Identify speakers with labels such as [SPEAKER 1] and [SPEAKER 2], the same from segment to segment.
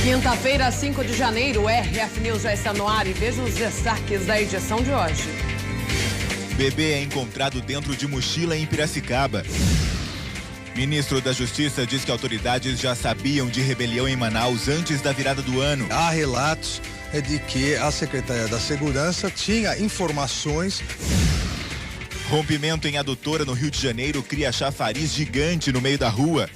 [SPEAKER 1] Quinta-feira, 5 de janeiro, o RF News já está no ar e veja os destaques da edição de hoje.
[SPEAKER 2] Bebê é encontrado dentro de mochila em Piracicaba. Ministro da Justiça diz que autoridades já sabiam de rebelião em Manaus antes da virada do ano.
[SPEAKER 3] Há relatos de que a Secretaria da Segurança tinha informações.
[SPEAKER 2] Rompimento em adutora no Rio de Janeiro cria chafariz gigante no meio da rua.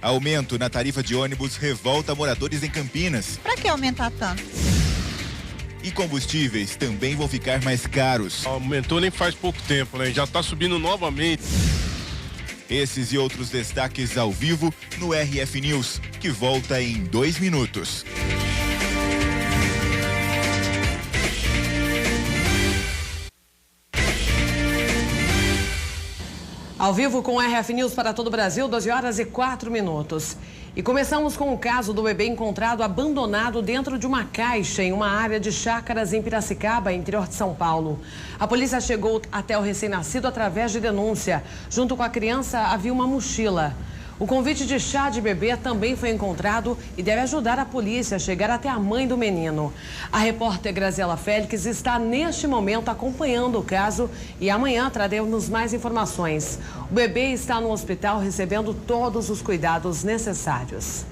[SPEAKER 2] Aumento na tarifa de ônibus revolta moradores em Campinas.
[SPEAKER 4] Para que aumentar tanto?
[SPEAKER 2] E combustíveis também vão ficar mais caros.
[SPEAKER 5] Aumentou nem faz pouco tempo, né? Já está subindo novamente.
[SPEAKER 2] Esses e outros destaques ao vivo no RF News, que volta em 2 minutos.
[SPEAKER 1] Ao vivo com o RF News para todo o Brasil, 12h04. E começamos com o caso do bebê encontrado abandonado dentro de uma caixa em uma área de chácaras em Piracicaba, interior de São Paulo. A polícia chegou até o recém-nascido através de denúncia. Junto com a criança havia uma mochila. O convite de chá de bebê também foi encontrado e deve ajudar a polícia a chegar até a mãe do menino. A repórter Graziela Félix está neste momento acompanhando o caso e amanhã traremos mais informações. O bebê está no hospital recebendo todos os cuidados necessários.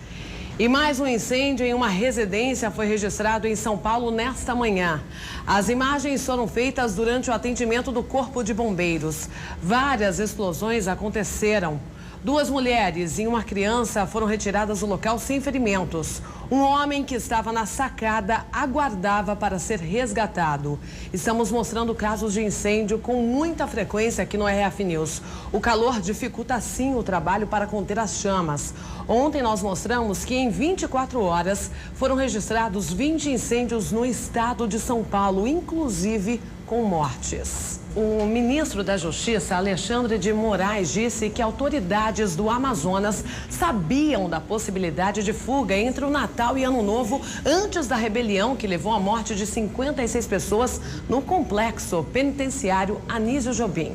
[SPEAKER 1] E mais um incêndio em uma residência foi registrado em São Paulo nesta manhã. As imagens foram feitas durante o atendimento do Corpo de Bombeiros. Várias explosões aconteceram. 2 mulheres e uma criança foram retiradas do local sem ferimentos. Um homem que estava na sacada aguardava para ser resgatado. Estamos mostrando casos de incêndio com muita frequência aqui no RF News. O calor dificulta sim o trabalho para conter as chamas. Ontem nós mostramos que em 24 horas foram registrados 20 incêndios no estado de São Paulo, inclusive com mortes. O ministro da Justiça, Alexandre de Moraes, disse que autoridades do Amazonas sabiam da possibilidade de fuga entre o Natal e Ano Novo antes da rebelião que levou à morte de 56 pessoas no complexo penitenciário Anísio Jobim.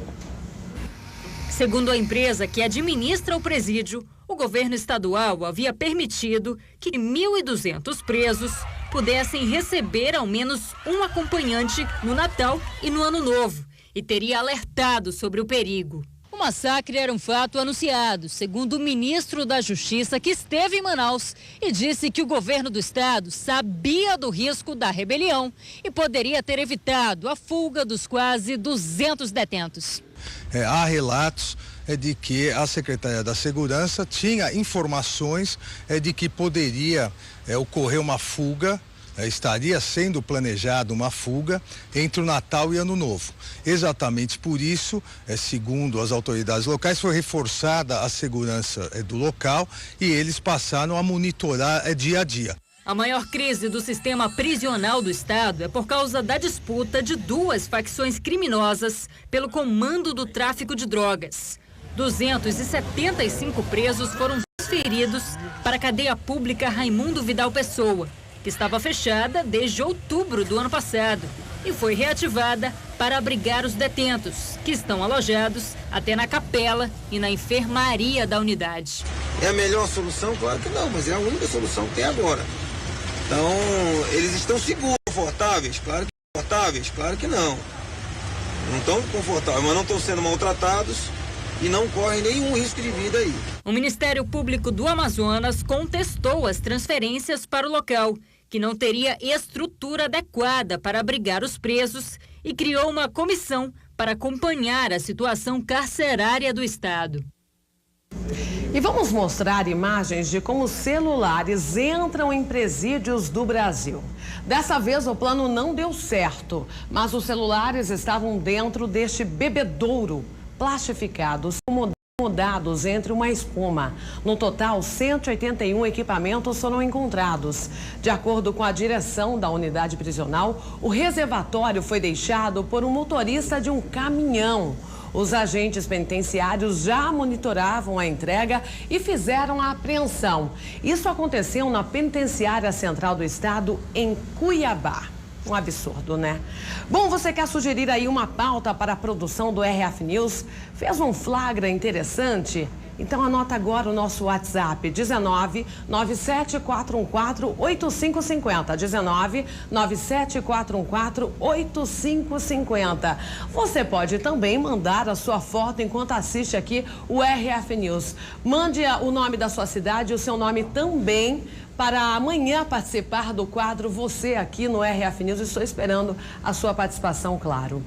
[SPEAKER 6] Segundo a empresa que administra o presídio, o governo estadual havia permitido que 1.200 presos pudessem receber ao menos um acompanhante no Natal e no Ano Novo e teria alertado sobre o perigo. O massacre era um fato anunciado, segundo o ministro da Justiça, que esteve em Manaus e disse que o governo do estado sabia do risco da rebelião e poderia ter evitado a fuga dos quase 200 detentos.
[SPEAKER 3] Há relatos de que a Secretaria da Segurança tinha informações de que poderia ocorrer uma fuga, estaria sendo planejada uma fuga entre o Natal e Ano Novo. Exatamente por isso, segundo as autoridades locais, foi reforçada a segurança do local e eles passaram a monitorar dia a dia.
[SPEAKER 6] A maior crise do sistema prisional do estado é por causa da disputa de 2 facções criminosas pelo comando do tráfico de drogas. 275 presos foram transferidos para a cadeia pública Raimundo Vidal Pessoa, que estava fechada desde outubro do ano passado e foi reativada para abrigar os detentos, que estão alojados até na capela e na enfermaria da unidade.
[SPEAKER 7] É a melhor solução? Claro que não, mas é a única solução que tem agora. Então, eles estão seguros, confortáveis? Claro que não. Não estão confortáveis, mas não estão sendo maltratados e não correm nenhum risco de vida aí.
[SPEAKER 6] O Ministério Público do Amazonas contestou as transferências para o local, que não teria estrutura adequada para abrigar os presos e criou uma comissão para acompanhar a situação carcerária do estado.
[SPEAKER 1] E vamos mostrar imagens de como celulares entram em presídios do Brasil. Dessa vez o plano não deu certo, mas os celulares estavam dentro deste bebedouro plastificados, mudados entre uma espuma. No total, 181 equipamentos foram encontrados. De acordo com a direção da unidade prisional, o reservatório foi deixado por um motorista de um caminhão. Os agentes penitenciários já monitoravam a entrega e fizeram a apreensão. Isso aconteceu na Penitenciária Central do Estado, em Cuiabá. Um absurdo, né? Bom, você quer sugerir aí uma pauta para a produção do RF News? Fez um flagra interessante? Então anota agora o nosso WhatsApp, 19 97414 8550, 19 97414 8550. Você pode também mandar a sua foto enquanto assiste aqui o RF News. Mande o nome da sua cidade e o seu nome também para amanhã participar do quadro Você aqui no RF News. Estou esperando a sua participação, claro.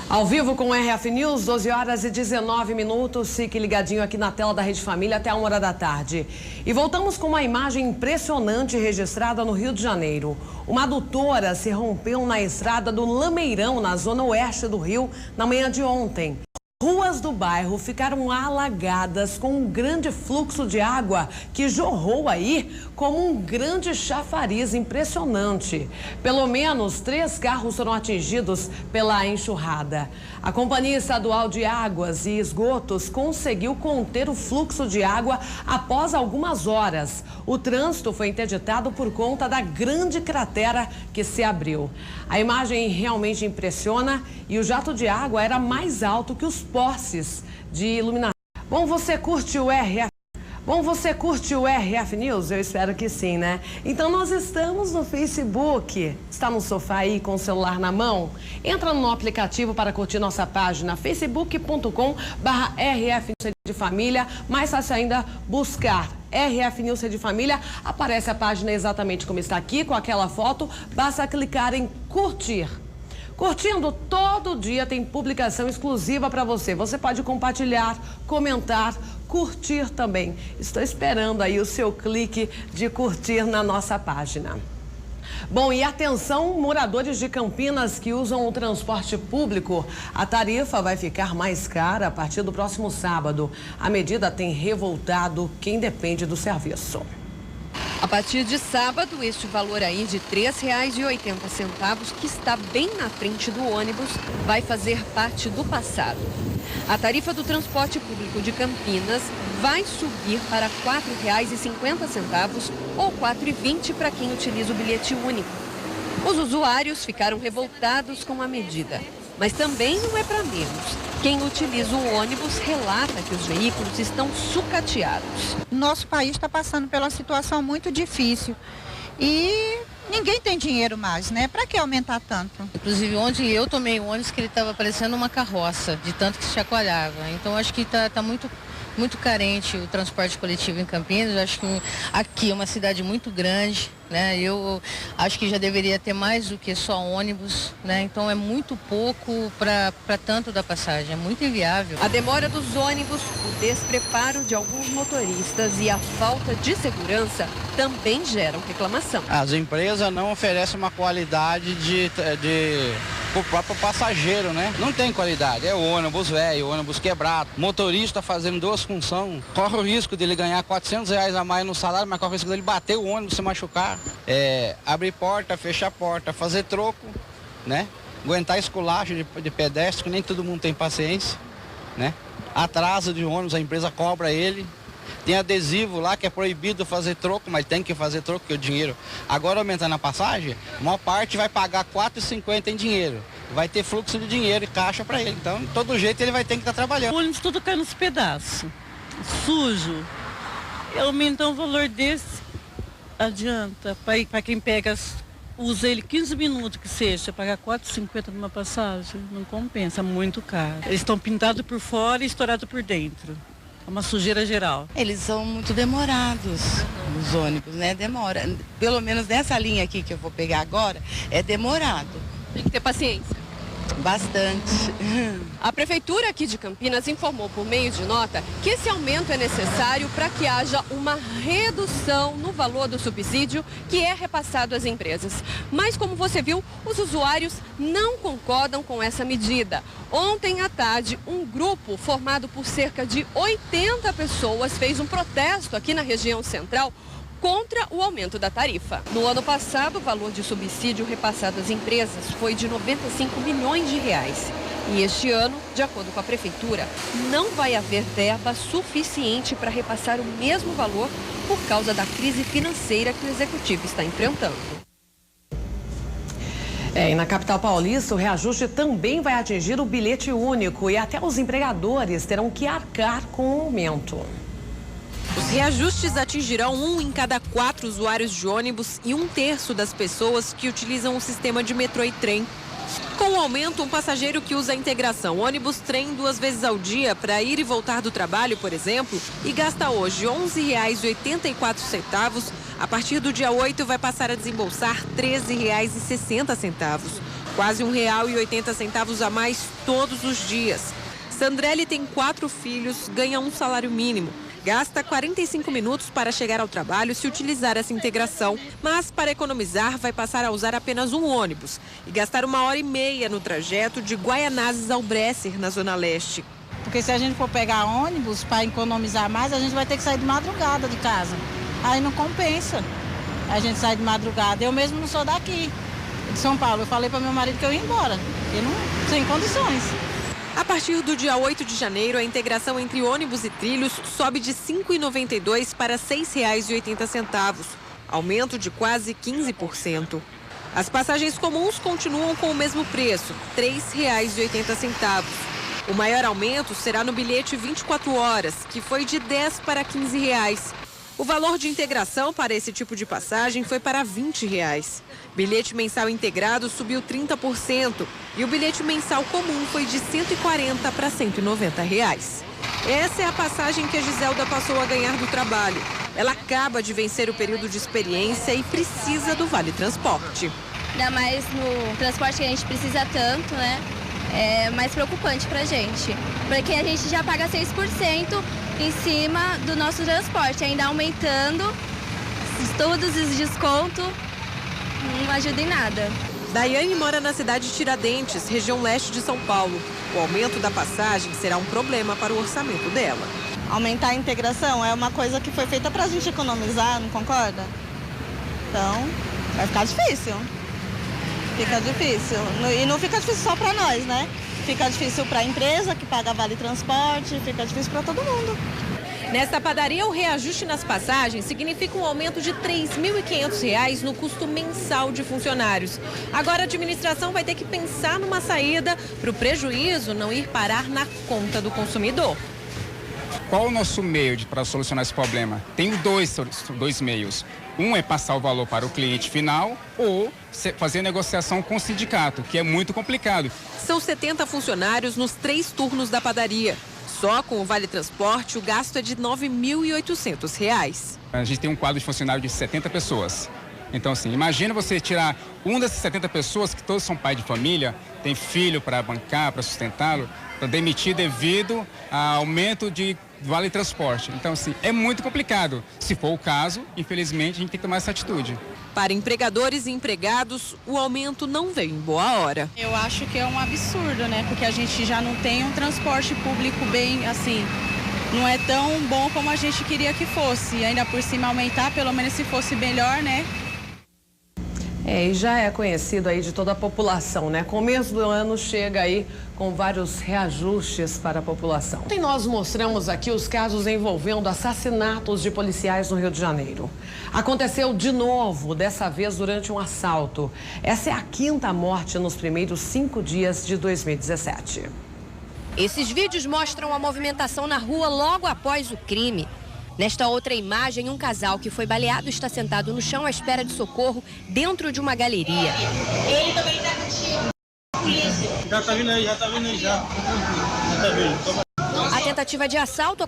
[SPEAKER 1] Ao vivo com o RF News, 12 horas e 19 minutos. Fique ligadinho aqui na tela da Rede Família até a 1 da tarde. E voltamos com uma imagem impressionante registrada no Rio de Janeiro. Uma adutora se rompeu na estrada do Lameirão, na zona oeste do Rio, na manhã de ontem. Ruas do bairro ficaram alagadas com um grande fluxo de água que jorrou aí como um grande chafariz impressionante. Pelo menos 3 carros foram atingidos pela enxurrada. A Companhia Estadual de Águas e Esgotos conseguiu conter o fluxo de água após algumas horas. O trânsito foi interditado por conta da grande cratera que se abriu. A imagem realmente impressiona e o jato de água era mais alto que os postes de iluminação. Bom, você curte o RF? Bom, você curte o RF News? Eu espero que sim, né? Então nós estamos no Facebook. Está no sofá aí com o celular na mão? Entra no aplicativo para curtir nossa página, facebook.com/RF News de Família. Mais fácil ainda buscar RF News de Família. Aparece a página exatamente como está aqui, com aquela foto. Basta clicar em curtir. Curtindo, todo dia tem publicação exclusiva para você. Você pode compartilhar, comentar, curtir também. Estou esperando aí o seu clique de curtir na nossa página. Bom, e atenção, moradores de Campinas que usam o transporte público. A tarifa vai ficar mais cara a partir do próximo sábado. A medida tem revoltado quem depende do serviço.
[SPEAKER 4] A partir de sábado, este valor aí de R$ 3,80, que está bem na frente do ônibus, vai fazer parte do passado. A tarifa do transporte público de Campinas vai subir para R$ 4,50 ou R$ 4,20 para quem utiliza o bilhete único. Os usuários ficaram revoltados com a medida, mas também não é para menos. Quem utiliza o ônibus relata que os veículos estão sucateados.
[SPEAKER 8] Nosso país está passando por uma situação muito difícil e ninguém tem dinheiro mais, né? Para que aumentar tanto?
[SPEAKER 9] Inclusive, ontem eu tomei um ônibus que ele estava parecendo uma carroça, de tanto que se chacoalhava. Então, acho que está muito carente o transporte coletivo em Campinas. Eu acho que aqui é uma cidade muito grande, né? Eu acho que já deveria ter mais do que só ônibus, né? Então é muito pouco para tanto da passagem, é muito inviável.
[SPEAKER 4] A demora dos ônibus, o despreparo de alguns motoristas e a falta de segurança também geram reclamação.
[SPEAKER 10] As empresas não oferecem uma qualidade para o próprio passageiro, né? Não tem qualidade, é ônibus velho, ônibus quebrado, motorista fazendo 2 funções, corre o risco dele ganhar R$400 a mais no salário, mas corre o risco dele bater o ônibus, se machucar. Abrir porta, fechar porta, fazer troco, né? Aguentar esculacho de pedestre, que nem todo mundo tem paciência, né? Atraso de ônibus, a empresa cobra ele. Tem adesivo lá que é proibido fazer troco, mas tem que fazer troco, porque o dinheiro... Agora, aumentando a passagem, a maior parte vai pagar R$4,50 em dinheiro. Vai ter fluxo de dinheiro e caixa para ele. Então, de todo jeito, ele vai ter que estar trabalhando.
[SPEAKER 11] O ônibus tudo cai nos pedaços, sujo. E aumentar um valor desse, adianta. Para quem pega, usa ele 15 minutos que seja, pagar R$4,50 numa passagem, não compensa, muito caro. Eles estão pintados por fora e estourados por dentro. É uma sujeira geral.
[SPEAKER 9] Eles são muito demorados, os ônibus, né? Demora. Pelo menos nessa linha aqui que eu vou pegar agora, é demorado.
[SPEAKER 4] Tem que ter paciência.
[SPEAKER 9] Bastante.
[SPEAKER 4] A Prefeitura aqui de Campinas informou por meio de nota que esse aumento é necessário para que haja uma redução no valor do subsídio que é repassado às empresas. Mas, como você viu, os usuários não concordam com essa medida. Ontem à tarde, um grupo formado por cerca de 80 pessoas fez um protesto aqui na região central contra o aumento da tarifa. No ano passado, o valor de subsídio repassado às empresas foi de R$95 milhões. E este ano, de acordo com a Prefeitura, não vai haver verba suficiente para repassar o mesmo valor por causa da crise financeira que o Executivo está enfrentando.
[SPEAKER 1] E na capital paulista, o reajuste também vai atingir o bilhete único e até os empregadores terão que arcar com o aumento.
[SPEAKER 4] Os reajustes atingirão 1 em cada 4 usuários de ônibus e 1/3 das pessoas que utilizam o sistema de metrô e trem. Com o aumento, um passageiro que usa a integração ônibus-trem 2 vezes ao dia para ir e voltar do trabalho, por exemplo, e gasta hoje R$ 11,84, a partir do dia 8 vai passar a desembolsar R$ 13,60, quase R$ 1,80 a mais todos os dias. Sandrelli tem 4 filhos, ganha um salário mínimo. Gasta 45 minutos para chegar ao trabalho se utilizar essa integração, mas para economizar vai passar a usar apenas um ônibus e gastar 1h30 no trajeto de Guaianazes ao Bresser, na Zona Leste.
[SPEAKER 8] Porque se a gente for pegar ônibus para economizar mais, a gente vai ter que sair de madrugada de casa. Aí não compensa a gente sair de madrugada. Eu mesmo não sou daqui, de São Paulo. Eu falei para meu marido que eu ia embora, porque não sem condições.
[SPEAKER 4] A partir do dia 8 de janeiro, a integração entre ônibus e trilhos sobe de R$ 5,92 para R$ 6,80, aumento de quase 15%. As passagens comuns continuam com o mesmo preço, R$ 3,80. O maior aumento será no bilhete 24 horas, que foi de R$ 10 para R$ 15. O valor de integração para esse tipo de passagem foi para R$ 20. Bilhete mensal integrado subiu 30% e o bilhete mensal comum foi de R$ 140 para R$ 190. Essa é a passagem que a Giselda passou a ganhar do trabalho. Ela acaba de vencer o período de experiência e precisa do Vale Transporte.
[SPEAKER 12] Ainda mais no transporte que a gente precisa tanto, né? É mais preocupante pra gente, porque a gente já paga 6% em cima do nosso transporte, ainda aumentando todos os descontos, não ajuda em nada.
[SPEAKER 4] Daiane mora na cidade de Tiradentes, região leste de São Paulo. O aumento da passagem será um problema para o orçamento dela.
[SPEAKER 8] Aumentar a integração é uma coisa que foi feita pra gente economizar, não concorda? Então, vai ficar difícil. Fica difícil. E não fica difícil só para nós, né? Fica difícil para a empresa que paga Vale Transporte, fica difícil para todo mundo.
[SPEAKER 4] Nesta padaria, o reajuste nas passagens significa um aumento de R$ 3.500 no custo mensal de funcionários. Agora a administração vai ter que pensar numa saída para o prejuízo não ir parar na conta do consumidor.
[SPEAKER 13] Qual o nosso meio para solucionar esse problema? Tem dois meios. Um é passar o valor para o cliente final ou fazer negociação com o sindicato, que é muito complicado.
[SPEAKER 4] São 70 funcionários nos 3 turnos da padaria. Só com o Vale Transporte, o gasto é de R$ 9.800.
[SPEAKER 13] A gente tem um quadro de funcionário de 70 pessoas. Então, assim, imagina você tirar uma dessas 70 pessoas, que todos são pai de família, tem filho para bancar, para sustentá-lo, para demitir devido a aumento de Vale Transporte. Então, assim, é muito complicado. Se for o caso, infelizmente, a gente tem que tomar essa atitude.
[SPEAKER 4] Para empregadores e empregados, o aumento não veio em boa hora.
[SPEAKER 14] Eu acho que é um absurdo, né? Porque a gente já não tem um transporte público bem, assim, não é tão bom como a gente queria que fosse. E ainda por cima aumentar, pelo menos se fosse melhor, né?
[SPEAKER 1] E já é conhecido aí de toda a população, né? Começo do ano chega aí com vários reajustes para a população. Ontem nós mostramos aqui os casos envolvendo assassinatos de policiais no Rio de Janeiro. Aconteceu de novo, dessa vez durante um assalto. Essa é a 5ª morte nos primeiros 5 dias de 2017.
[SPEAKER 15] Esses vídeos mostram a movimentação na rua logo após o crime. Nesta outra imagem, um casal que foi baleado está sentado no chão à espera de socorro dentro de uma galeria.
[SPEAKER 16] Ele também está contigo. Já tá vindo aí, já. Tá vindo.
[SPEAKER 15] A tentativa de assalto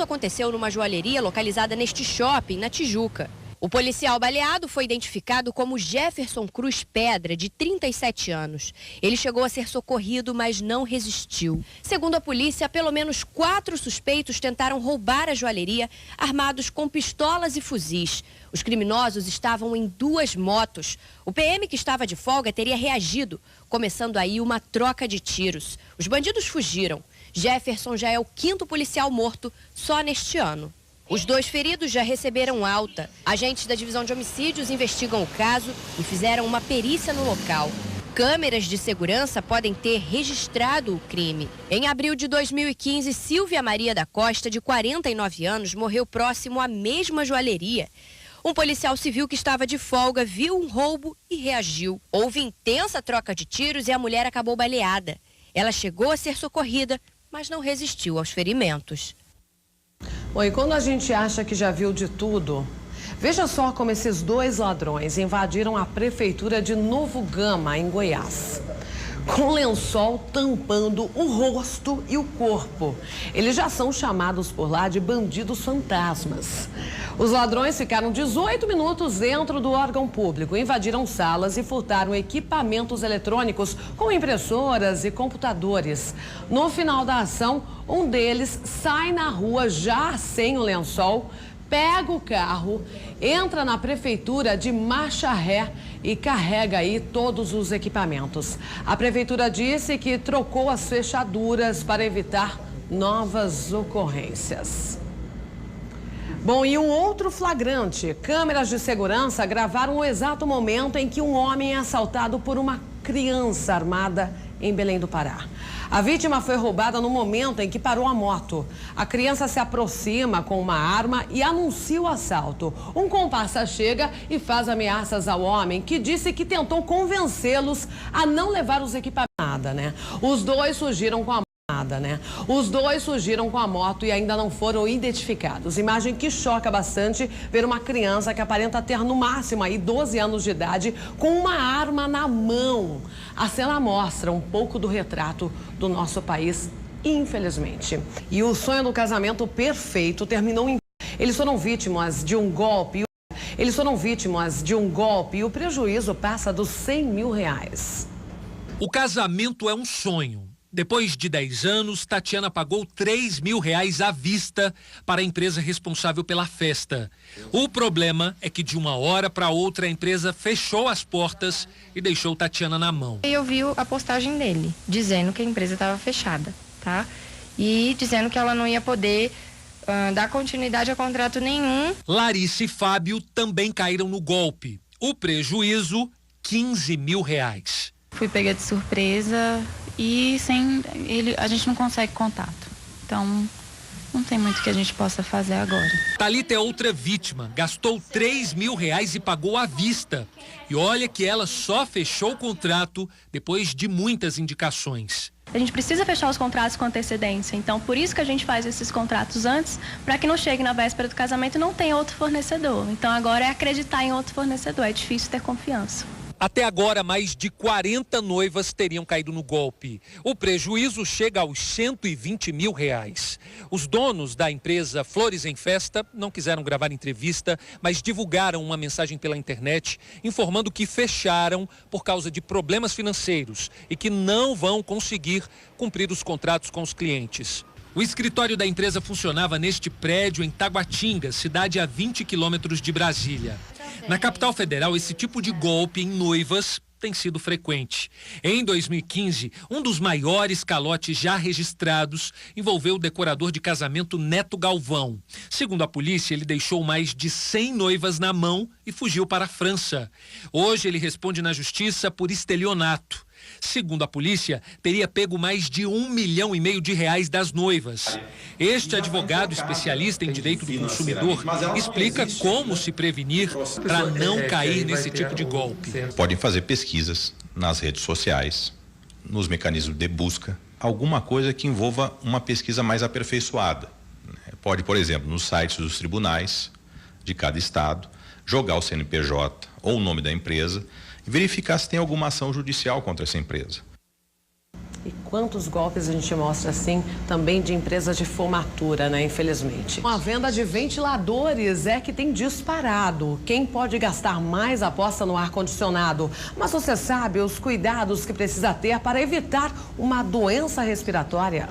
[SPEAKER 15] aconteceu numa joalheria localizada neste shopping, na Tijuca. O policial baleado foi identificado como Jefferson Cruz Pedra, de 37 anos. Ele chegou a ser socorrido, mas não resistiu. Segundo a polícia, pelo menos 4 suspeitos tentaram roubar a joalheria, armados com pistolas e fuzis. Os criminosos estavam em 2 motos. O PM, que estava de folga, teria reagido, começando aí uma troca de tiros. Os bandidos fugiram. Jefferson já é o 5º policial morto só neste ano. Os 2 feridos já receberam alta. Agentes da divisão de homicídios investigam o caso e fizeram uma perícia no local. Câmeras de segurança podem ter registrado o crime. Em abril de 2015, Silvia Maria da Costa, de 49 anos, morreu próximo à mesma joalheria. Um policial civil que estava de folga viu um roubo e reagiu. Houve intensa troca de tiros e a mulher acabou baleada. Ela chegou a ser socorrida, mas não resistiu aos ferimentos.
[SPEAKER 1] Bom, e quando a gente acha que já viu de tudo, veja só como esses dois ladrões invadiram a prefeitura de Novo Gama, em Goiás, com lençol tampando o rosto e o corpo. Eles já são chamados por lá de bandidos fantasmas. Os ladrões ficaram 18 minutos dentro do órgão público, invadiram salas e furtaram equipamentos eletrônicos com impressoras e computadores. No final da ação, um deles sai na rua já sem o lençol, pega o carro, entra na prefeitura de marcha ré e carrega aí todos os equipamentos. A prefeitura disse que trocou as fechaduras para evitar novas ocorrências. Bom, e um outro flagrante. Câmeras de segurança gravaram o exato momento em que um homem é assaltado por uma criança armada em Belém do Pará. A vítima foi roubada no momento em que parou a moto. A criança se aproxima com uma arma e anuncia o assalto. Um comparsa chega e faz ameaças ao homem, que disse que tentou convencê-los a não levar os equipamentos. Os dois fugiram com a moto e ainda não foram identificados. Imagem que choca bastante ver uma criança que aparenta ter no máximo aí 12 anos de idade com uma arma na mão. A cena mostra um pouco do retrato do nosso país, infelizmente. E o sonho do casamento perfeito terminou em... Eles foram vítimas de um golpe e o prejuízo passa dos R$100 mil.
[SPEAKER 17] O casamento é um sonho. Depois de 10 anos, Tatiana pagou R$3 mil à vista para a empresa responsável pela festa. O problema é que de uma hora para outra a empresa fechou as portas e deixou Tatiana na mão.
[SPEAKER 18] Eu vi a postagem dele, dizendo que a empresa estava fechada, tá? E dizendo que ela não ia poder dar continuidade a contrato nenhum.
[SPEAKER 17] Larissa e Fábio também caíram no golpe. O prejuízo, R$15 mil.
[SPEAKER 19] Fui pega de surpresa e sem ele a gente não consegue contato. Então, não tem muito que a gente possa fazer agora.
[SPEAKER 17] Thalita é outra vítima. Gastou R$3 mil e pagou à vista. E olha que ela só fechou o contrato depois de muitas indicações.
[SPEAKER 20] A gente precisa fechar os contratos com antecedência. Então, por isso que a gente faz esses contratos antes, para que não chegue na véspera do casamento e não tenha outro fornecedor. Então, agora é acreditar em outro fornecedor. É difícil ter confiança.
[SPEAKER 17] Até agora, mais de 40 noivas teriam caído no golpe. O prejuízo chega aos R$120 mil. Os donos da empresa Flores em Festa não quiseram gravar entrevista, mas divulgaram uma mensagem pela internet informando que fecharam por causa de problemas financeiros e que não vão conseguir cumprir os contratos com os clientes. O escritório da empresa funcionava neste prédio em Taguatinga, cidade a 20 quilômetros de Brasília. Na capital federal, esse tipo de golpe em noivas tem sido frequente. Em 2015, um dos maiores calotes já registrados envolveu o decorador de casamento Neto Galvão. Segundo a polícia, ele deixou mais de 100 noivas na mão e fugiu para a França. Hoje ele responde na justiça por estelionato. Segundo a polícia, teria pego mais de R$1,5 milhão das noivas. Este advogado especialista em direito do consumidor explica como se prevenir para não cair nesse tipo de golpe.
[SPEAKER 21] Podem fazer pesquisas nas redes sociais, nos mecanismos de busca, alguma coisa que envolva uma pesquisa mais aperfeiçoada. Pode, por exemplo, nos sites dos tribunais de cada estado, jogar o CNPJ ou o nome da empresa e verificar se tem alguma ação judicial contra essa empresa.
[SPEAKER 1] E quantos golpes a gente mostra assim também de empresas de formatura, né? Infelizmente. A venda de ventiladores é que tem disparado. Quem pode gastar mais aposta no ar-condicionado. Mas você sabe os cuidados que precisa ter para evitar uma doença respiratória?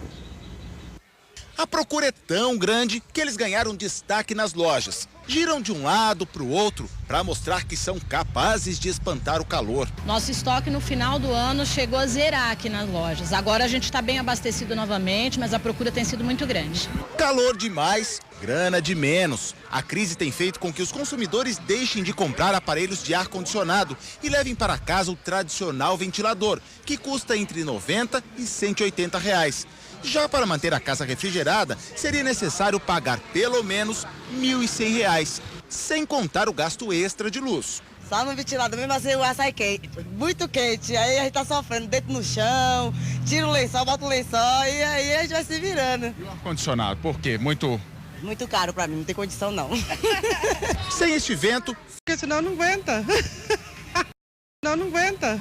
[SPEAKER 22] A procura é tão grande que eles ganharam destaque nas lojas. Giram de um lado para o outro para mostrar que são capazes de espantar o calor.
[SPEAKER 23] Nosso estoque no final do ano chegou a zerar aqui nas lojas. Agora a gente está bem abastecido novamente, mas a procura tem sido muito grande.
[SPEAKER 22] Calor demais, grana de menos. A crise tem feito com que os consumidores deixem de comprar aparelhos de ar-condicionado e levem para casa o tradicional ventilador, que custa entre R$90 e R$180. Já para manter a casa refrigerada, seria necessário pagar pelo menos R$1.100. sem contar o gasto extra de luz.
[SPEAKER 8] Só no ventilador mesmo assim o ar sai quente, muito quente. Aí a gente tá sofrendo, deito no chão, tira o lençol, bota o lençol e aí a gente vai se virando.
[SPEAKER 22] E o ar-condicionado, por quê? Muito
[SPEAKER 8] caro pra mim, não tem condição não.
[SPEAKER 22] Sem este vento...
[SPEAKER 2] Porque senão não aguenta. Não aguenta.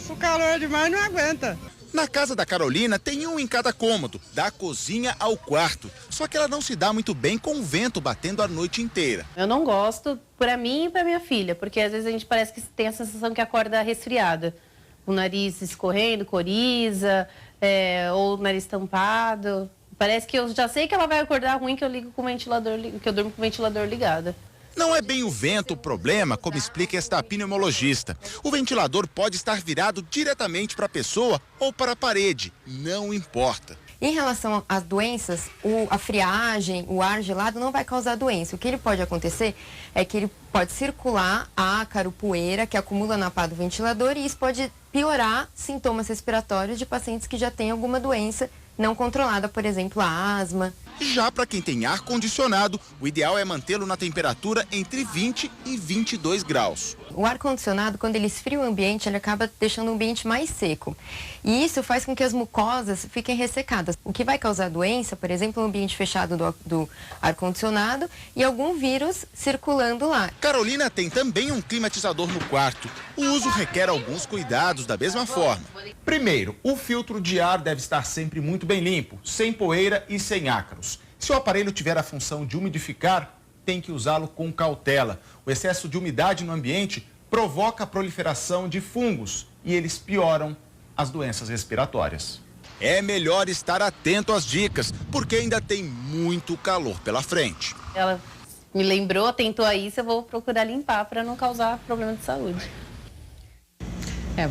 [SPEAKER 2] O calor é demais, não aguenta.
[SPEAKER 22] Na casa da Carolina tem um em cada cômodo, da cozinha ao quarto. Só que ela não se dá muito bem com o vento batendo a noite inteira.
[SPEAKER 3] Eu não gosto para mim e para minha filha, porque às vezes a gente parece que tem a sensação que acorda resfriada. O nariz escorrendo, coriza, ou o nariz tampado. Parece que eu já sei que ela vai acordar ruim que eu ligo com o ventilador, que eu durmo com o ventilador ligado.
[SPEAKER 22] Não é bem o vento o problema, como explica esta pneumologista. O ventilador pode estar virado diretamente para a pessoa ou para a parede, não importa.
[SPEAKER 18] Em relação às doenças, a friagem, o ar gelado não vai causar doença. O que ele pode acontecer é que ele pode circular ácaro, poeira, que acumula na pá do ventilador e isso pode piorar sintomas respiratórios de pacientes que já têm alguma doença não controlada, por exemplo, a asma.
[SPEAKER 22] Já para quem tem ar-condicionado, o ideal é mantê-lo na temperatura entre 20 e 22 graus.
[SPEAKER 18] O ar-condicionado, quando ele esfria o ambiente, ele acaba deixando o ambiente mais seco. E isso faz com que as mucosas fiquem ressecadas. O que vai causar doença, por exemplo, o ambiente fechado do ar-condicionado e algum vírus circulando lá.
[SPEAKER 22] Carolina tem também um climatizador no quarto. O uso requer alguns cuidados da mesma forma. Primeiro, o filtro de ar deve estar sempre muito bem limpo, sem poeira e sem ácaros. Se o aparelho tiver a função de umidificar, tem que usá-lo com cautela. O excesso de umidade no ambiente provoca a proliferação de fungos e eles pioram as doenças respiratórias. É melhor estar atento às dicas, porque ainda tem muito calor pela frente.
[SPEAKER 3] Ela me lembrou, atentou a isso, eu vou procurar limpar para não causar problema de saúde.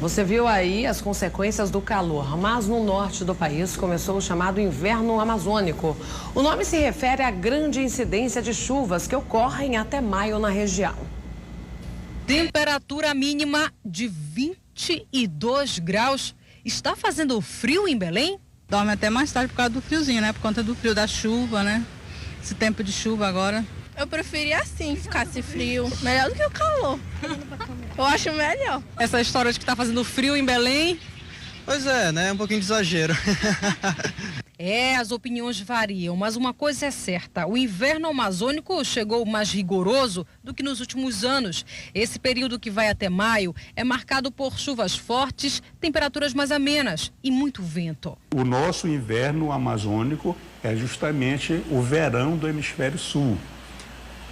[SPEAKER 1] Você viu aí as consequências do calor, mas no norte do país começou o chamado inverno amazônico. O nome se refere à grande incidência de chuvas que ocorrem até maio na região.
[SPEAKER 5] Temperatura mínima de 22 graus. Está fazendo frio em Belém?
[SPEAKER 11] Dorme até mais tarde por causa do friozinho, né? Por conta do frio da chuva, né? Esse tempo de chuva agora.
[SPEAKER 24] Eu preferia assim, ficasse frio. Melhor do que o calor. Eu acho melhor.
[SPEAKER 5] Essa história de que está fazendo frio em Belém?
[SPEAKER 25] Pois é, né? Um pouquinho de exagero.
[SPEAKER 5] As opiniões variam, mas uma coisa é certa, o inverno amazônico chegou mais rigoroso do que nos últimos anos. Esse período que vai até maio é marcado por chuvas fortes, temperaturas mais amenas e muito vento.
[SPEAKER 26] O nosso inverno amazônico é justamente o verão do hemisfério sul.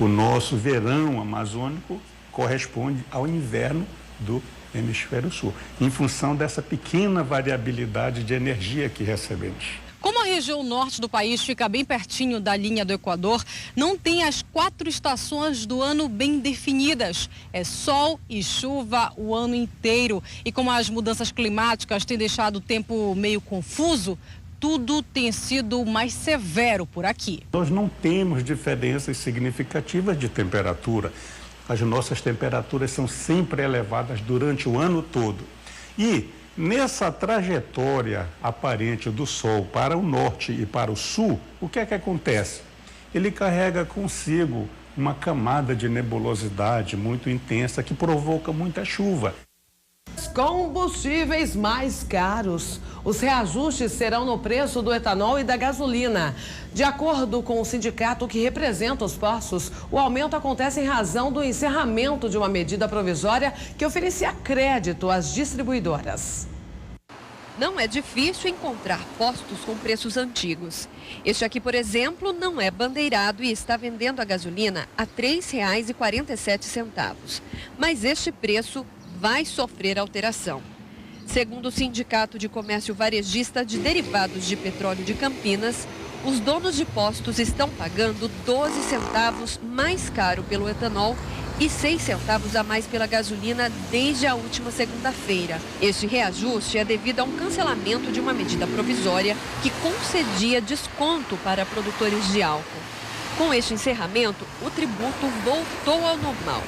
[SPEAKER 26] O nosso verão amazônico corresponde ao inverno do hemisfério sul, em função dessa pequena variabilidade de energia que recebemos.
[SPEAKER 5] Como a região norte do país fica bem pertinho da linha do Equador, não tem as 4 estações do ano bem definidas. É sol e chuva o ano inteiro. E como as mudanças climáticas têm deixado o tempo meio confuso, tudo tem sido mais severo por aqui.
[SPEAKER 26] Nós não temos diferenças significativas de temperatura. As nossas temperaturas são sempre elevadas durante o ano todo. E nessa trajetória aparente do Sol para o norte e para o sul, o que é que acontece? Ele carrega consigo uma camada de nebulosidade muito intensa que provoca muita chuva.
[SPEAKER 1] Combustíveis mais caros. Os reajustes serão no preço do etanol e da gasolina. De acordo com o sindicato que representa os postos, o aumento acontece em razão do encerramento de uma medida provisória que oferecia crédito às distribuidoras.
[SPEAKER 4] Não é difícil encontrar postos com preços antigos. Este aqui, por exemplo, não é bandeirado e está vendendo a gasolina a R$ 3,47. Mas este preço vai sofrer alteração. Segundo o Sindicato de Comércio Varejista de Derivados de Petróleo de Campinas, os donos de postos estão pagando 12 centavos mais caro pelo etanol e 6 centavos a mais pela gasolina desde a última segunda-feira. Este reajuste é devido a um cancelamento de uma medida provisória que concedia desconto para produtores de álcool. Com este encerramento, o tributo voltou ao normal.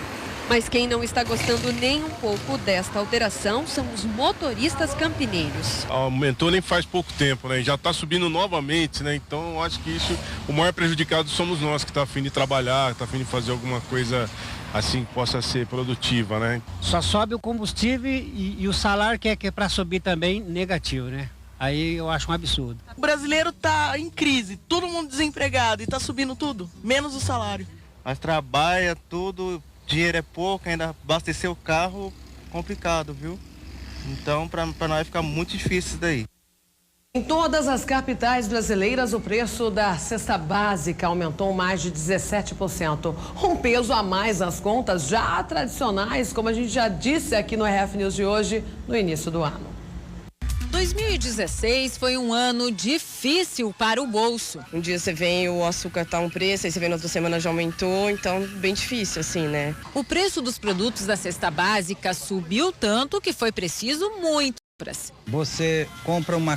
[SPEAKER 4] Mas quem não está gostando nem um pouco desta alteração são os motoristas campineiros.
[SPEAKER 6] Aumentou nem faz pouco tempo, né? Já está subindo novamente, né? Então eu acho que isso, o maior prejudicado somos nós que está a fim de trabalhar, está a fim de fazer alguma coisa assim que possa ser produtiva, né?
[SPEAKER 7] Só sobe o combustível e o salário que é para subir também negativo, né? Aí eu acho um absurdo.
[SPEAKER 9] O brasileiro tá em crise, todo mundo desempregado e tá subindo tudo, menos o salário.
[SPEAKER 25] Mas trabalha tudo, dinheiro é pouco, ainda abastecer o carro, complicado, viu? Então para nós fica muito difícil isso daí.
[SPEAKER 1] Em todas as capitais brasileiras, o preço da cesta básica aumentou mais de 17%. Um peso a mais nas contas já tradicionais, como a gente já disse aqui no RF News de hoje, no início do ano.
[SPEAKER 10] 2016 foi um ano difícil para o bolso.
[SPEAKER 12] Um dia você vem, o açúcar tá um preço, aí você vem na outra semana já aumentou, então bem difícil assim, né?
[SPEAKER 10] O preço dos produtos da cesta básica subiu tanto que foi preciso muito.
[SPEAKER 25] Você compra uma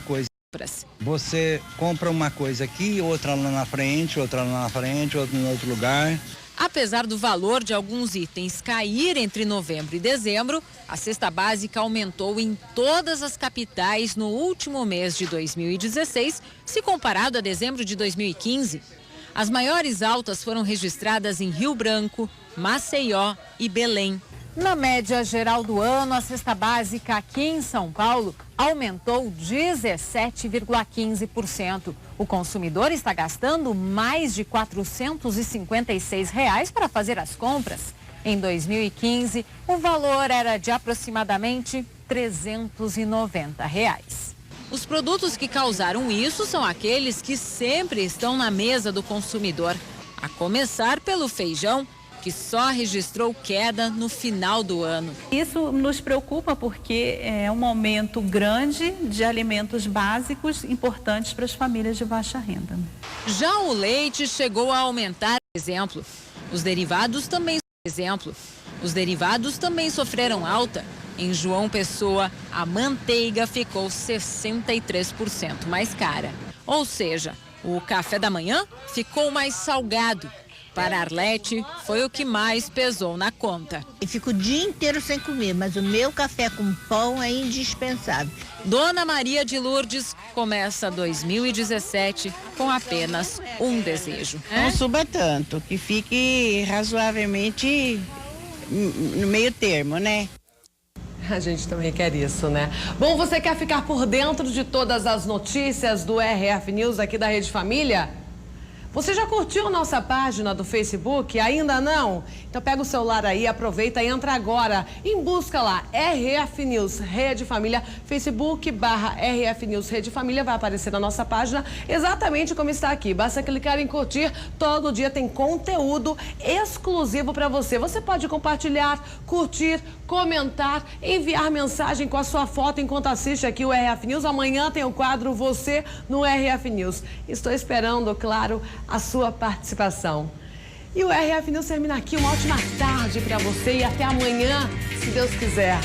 [SPEAKER 25] coisa aqui, outra lá na frente, outra lá na frente, outra em outro lugar.
[SPEAKER 10] Apesar do valor de alguns itens cair entre novembro e dezembro, a cesta básica aumentou em todas as capitais no último mês de 2016, se comparado a dezembro de 2015. As maiores altas foram registradas em Rio Branco, Maceió e Belém.
[SPEAKER 13] Na média geral do ano, a cesta básica aqui em São Paulo aumentou 17,15%. O consumidor está gastando mais de R$ 456 para fazer as compras. Em 2015, o valor era de aproximadamente R$ 390.
[SPEAKER 10] Os produtos que causaram isso são aqueles que sempre estão na mesa do consumidor, a começar pelo feijão, que só registrou queda no final do ano.
[SPEAKER 27] Isso nos preocupa porque é um aumento grande de alimentos básicos importantes para as famílias de baixa renda.
[SPEAKER 10] Já o leite chegou a aumentar, exemplo. Os derivados também sofreram alta. Em João Pessoa, a manteiga ficou 63% mais cara. Ou seja, o café da manhã ficou mais salgado. Para Arlete, foi o que mais pesou na conta.
[SPEAKER 28] Eu fico o dia inteiro sem comer, mas o meu café com pão é indispensável.
[SPEAKER 10] Dona Maria de Lourdes começa 2017 com apenas um desejo.
[SPEAKER 28] Não suba tanto, que fique razoavelmente no meio termo, né?
[SPEAKER 1] A gente também quer isso, né? Bom, você quer ficar por dentro de todas as notícias do RF News aqui da Rede Família? Você já curtiu nossa página do Facebook? Ainda não? Então pega o celular aí, aproveita e entra agora. Em busca lá, RF News Rede Família, Facebook/RF News Rede Família, vai aparecer na nossa página exatamente como está aqui. Basta clicar em curtir, todo dia tem conteúdo exclusivo para você. Você pode compartilhar, curtir, comentar, enviar mensagem com a sua foto enquanto assiste aqui o RF News. Amanhã tem o quadro Você no RF News. Estou esperando, claro, a sua participação. E o RF News termina aqui. Uma ótima tarde para você e até amanhã, se Deus quiser.